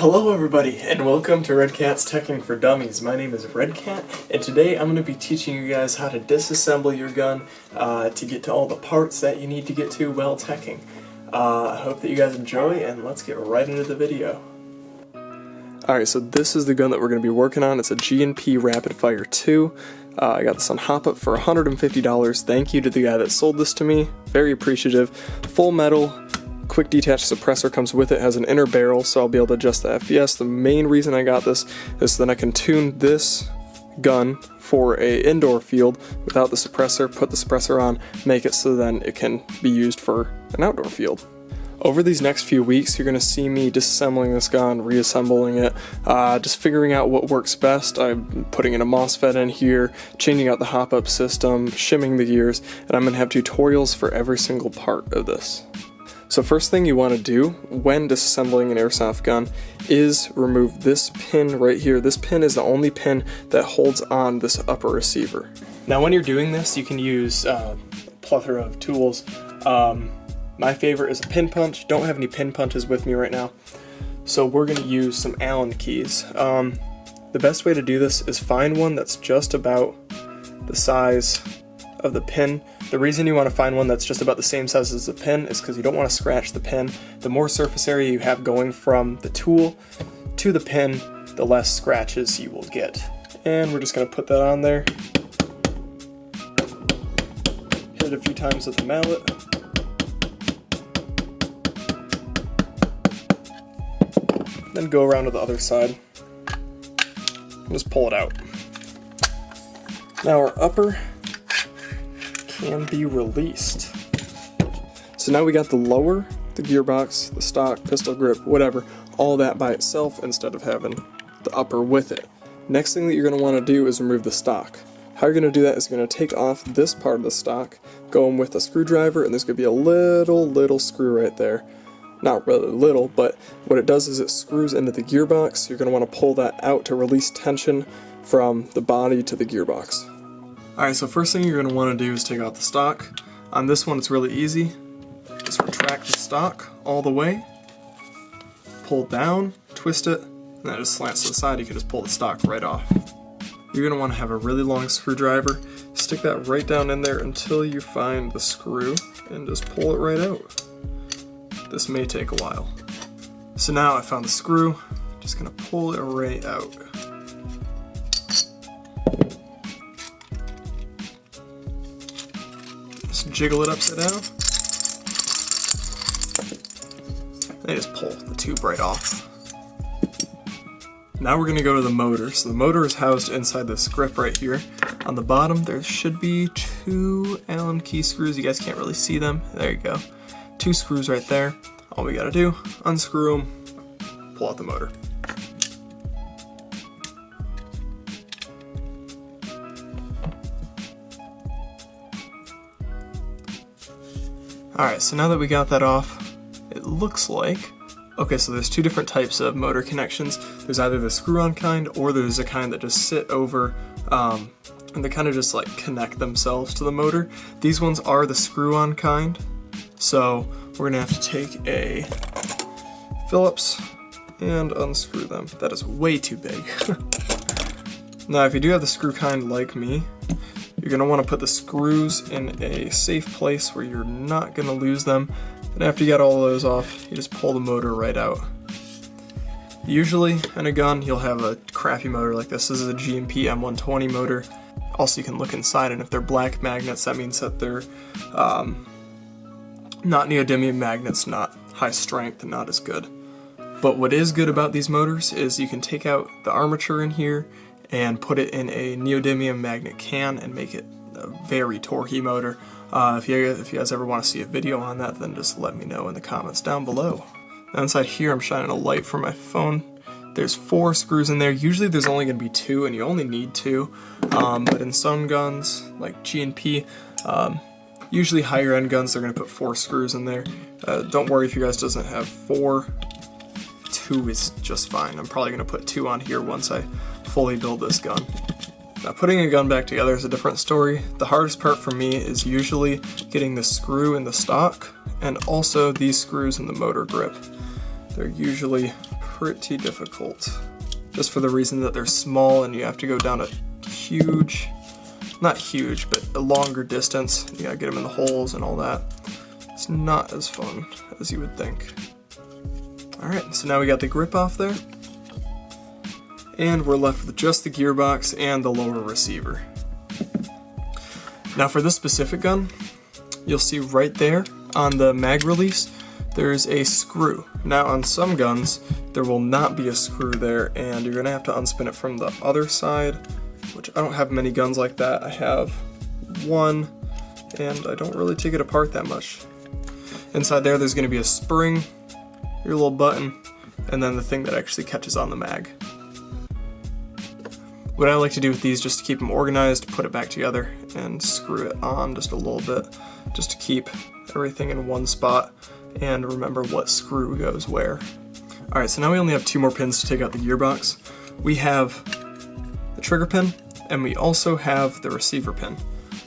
Hello everybody, and welcome to Red Cat's Teching for Dummies. My name is Red Cat, and today I'm going to be teaching you guys how to disassemble your gun to get to all the parts that you need to get to while teching. I hope that you guys enjoy, and let's get right into the video. Alright, so this is the gun that we're going to be working on. It's a G&P Rapid Fire 2. I got this on HopUp for $150. Thank you to the guy that sold this to me. Very appreciative. Full metal. Quick detach suppressor comes with it, has an inner barrel, so I'll be able to adjust the FPS. The main reason I got this is so then I can tune this gun for a indoor field without the suppressor, put the suppressor on, make it so then it can be used for an outdoor field. Over these next few weeks, you're going to see me disassembling this gun, reassembling it, just figuring out what works best. I'm putting in a MOSFET in here, changing out the hop-up system, shimming the gears, and I'm going to have tutorials for every single part of this. So first thing you want to do when disassembling an airsoft gun is remove this pin right here. This pin is the only pin that holds on this upper receiver. Now when you're doing this, you can use a plethora of tools. My favorite is a pin punch. Don't have any pin punches with me right now, so we're going to use some Allen keys. The best way to do this is find one that's just about the size of the pin. The reason you want to find one that's just about the same size as the pin is because you don't want to scratch the pin. The more surface area you have going from the tool to the pin, the less scratches you will get. And we're just going to put that on there. Hit it a few times with the mallet. Then go around to the other side. And just pull it out. Now our upper can be released. So now we got the lower, the gearbox, the stock, pistol grip, whatever, all that by itself instead of having the upper with it. Next thing that you're going to want to do is remove the stock. How you're going to do that is you're going to take off this part of the stock, go in with a screwdriver, and there's going to be a little screw right there. Not really little, but what it does is it screws into the gearbox. You're going to want to pull that out to release tension from the body to the gearbox. Alright, so first thing you're going to want to do is take out the stock. On this one it's really easy. Just retract the stock all the way, pull down, twist it, and then it just slants to the side. You can just pull the stock right off. You're going to want to have a really long screwdriver. Stick that right down in there until you find the screw and just pull it right out. This may take a while. So now I found the screw, just going to pull it right out. Just jiggle it upside down. And just pull the tube right off. Now we're going to go to the motor. So the motor is housed inside this grip right here. On the bottom there should be 2 Allen key screws. You guys can't really see them. There you go. 2 screws right there. All we gotta do, unscrew them, pull out the motor. Alright, so now that we got that off, it looks like, okay, so there's 2 different types of motor connections. There's either the screw-on kind, or there's a kind that just sit over, and they kind of just like connect themselves to the motor. These ones are the screw-on kind, so we're going to have to take a Phillips and unscrew them. That is way too big. Now if you do have the screw kind like me, you're going to want to put the screws in a safe place where you're not going to lose them. And after you get all those off, you just pull the motor right out. Usually in a gun you'll have a crappy motor like this. This is a G&P M120 motor. Also you can look inside, and if they're black magnets, that means that they're not neodymium magnets, not high strength, and not as good. But what is good about these motors is you can take out the armature in here and put it in a neodymium magnet can and make it a very torquey motor. If you guys ever want to see a video on that, then just let me know in the comments down below. Now inside here I'm shining a light from my phone. There's 4 screws in there. Usually there's only going to be 2, and you only need 2. But in some guns, like G&P, usually higher end guns, they're going to put 4 screws in there. Don't worry if you guys doesn't have 4. 2 is just fine. I'm probably going to put 2 on here once I fully build this gun. Now putting a gun back together is a different story. The hardest part for me is usually getting the screw in the stock and also these screws in the motor grip. They're usually pretty difficult. Just for the reason that they're small and you have to go down a huge, not huge, but a longer distance. You gotta get them in the holes and all that. It's not as fun as you would think. Alright, so now we got the grip off there. And we're left with just the gearbox and the lower receiver. Now for this specific gun, you'll see right there on the mag release, there's a screw. Now on some guns, there will not be a screw there, and you're gonna have to unspin it from the other side, which I don't have many guns like that. I have one, and I don't really take it apart that much. Inside there's gonna be a spring, your little button, and then the thing that actually catches on the mag. What I like to do with these, just to keep them organized, put it back together and screw it on just a little bit, just to keep everything in one spot and remember what screw goes where. Alright, so now we only have 2 more pins to take out the gearbox. We have the trigger pin, and we also have the receiver pin.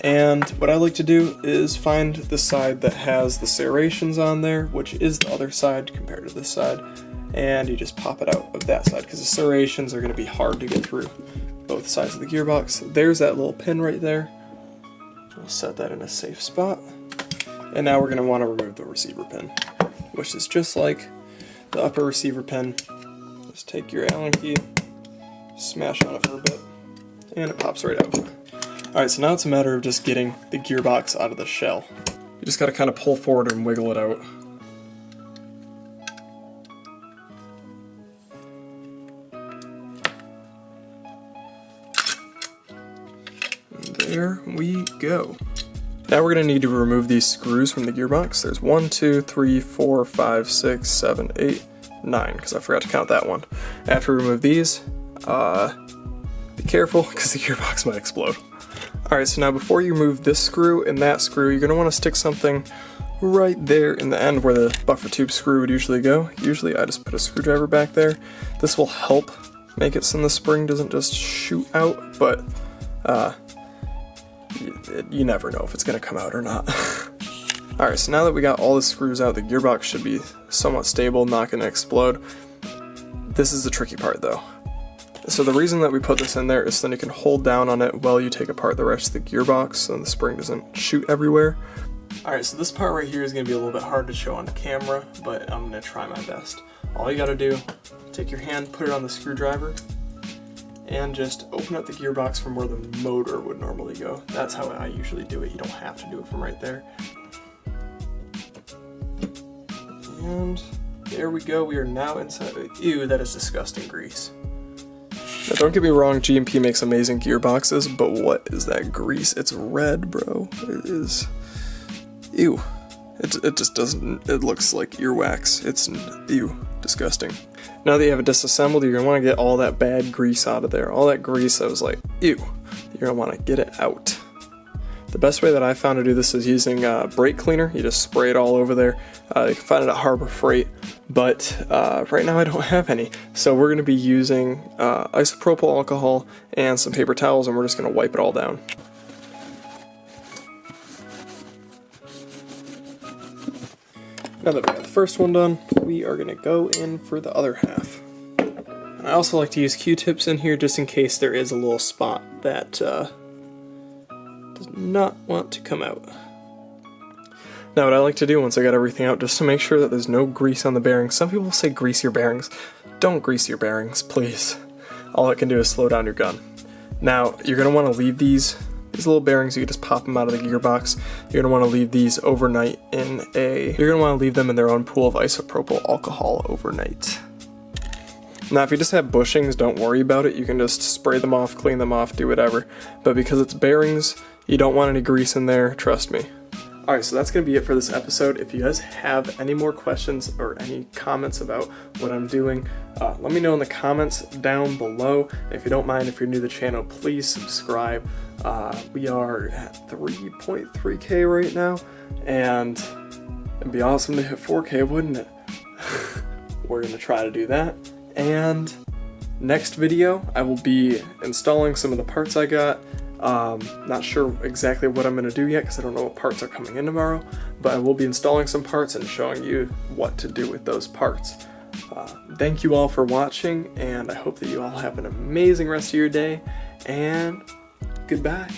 And what I like to do is find the side that has the serrations on there, which is the other side compared to this side, and you just pop it out of that side, because the serrations are going to be hard to get through both sides of the gearbox. There's that little pin right there. We'll set that in a safe spot. And now we're going to want to remove the receiver pin, which is just like the upper receiver pin. Just take your Allen key, smash on it for a bit, and it pops right out. Alright, so now it's a matter of just getting the gearbox out of the shell. You just got to kind of pull forward and wiggle it out. There we go. Now we're going to need to remove these screws from the gearbox. There's 1, 2, 3, 4, 5, 6, 7, 8, 9, because I forgot to count that one. After we remove these, be careful because the gearbox might explode. Alright, so now before you remove this screw and that screw, you're going to want to stick something right there in the end where the buffer tube screw would usually go. Usually I just put a screwdriver back there. This will help make it so the spring doesn't just shoot out, but you never know if it's going to come out or not. Alright, so now that we got all the screws out, the gearbox should be somewhat stable, not going to explode. This is the tricky part though. So the reason that we put this in there is so then you can hold down on it while you take apart the rest of the gearbox so the spring doesn't shoot everywhere. Alright, so this part right here is going to be a little bit hard to show on camera, but I'm going to try my best. All you got to do, take your hand, put it on the screwdriver, and just open up the gearbox from where the motor would normally go. That's how I usually do it. You don't have to do it from right there. And there we go. We are now inside. Ew, that is disgusting grease. Now don't get me wrong, G&P makes amazing gearboxes, but what is that grease? It's red, bro. It is. Ew. It just doesn't. It looks like earwax. It's ew. Disgusting. Now that you have it disassembled, you're going to want to get all that bad grease out of there. All that grease that was like, ew. You're going to want to get it out. The best way that I found to do this is using brake cleaner. You just spray it all over there. You can find it at Harbor Freight, but right now I don't have any. So we're going to be using isopropyl alcohol and some paper towels, and we're just going to wipe it all down. Now that we got the first one done, we are going to go in for the other half. And I also like to use Q-tips in here just in case there is a little spot that does not want to come out. Now what I like to do once I got everything out, just to make sure that there's no grease on the bearings. Some people say grease your bearings. Don't grease your bearings, please. All it can do is slow down your gun. Now you're going to want to leave these little bearings, you can just pop them out of the gearbox. You're going to want to leave these overnight in you're going to want to leave them in their own pool of isopropyl alcohol overnight. Now if you just have bushings, don't worry about it. You can just spray them off, clean them off, do whatever. But because it's bearings, you don't want any grease in there, trust me. Alright, so that's going to be it for this episode. If you guys have any more questions or any comments about what I'm doing, let me know in the comments down below. If you don't mind, if you're new to the channel, please subscribe. We are at 3.3K right now, and it'd be awesome to hit 4K, wouldn't it? We're going to try to do that. And next video, I will be installing some of the parts I got. Not sure exactly what I'm going to do yet because I don't know what parts are coming in tomorrow, but I will be installing some parts and showing you what to do with those parts. Thank you all for watching, and I hope that you all have an amazing rest of your day, and goodbye.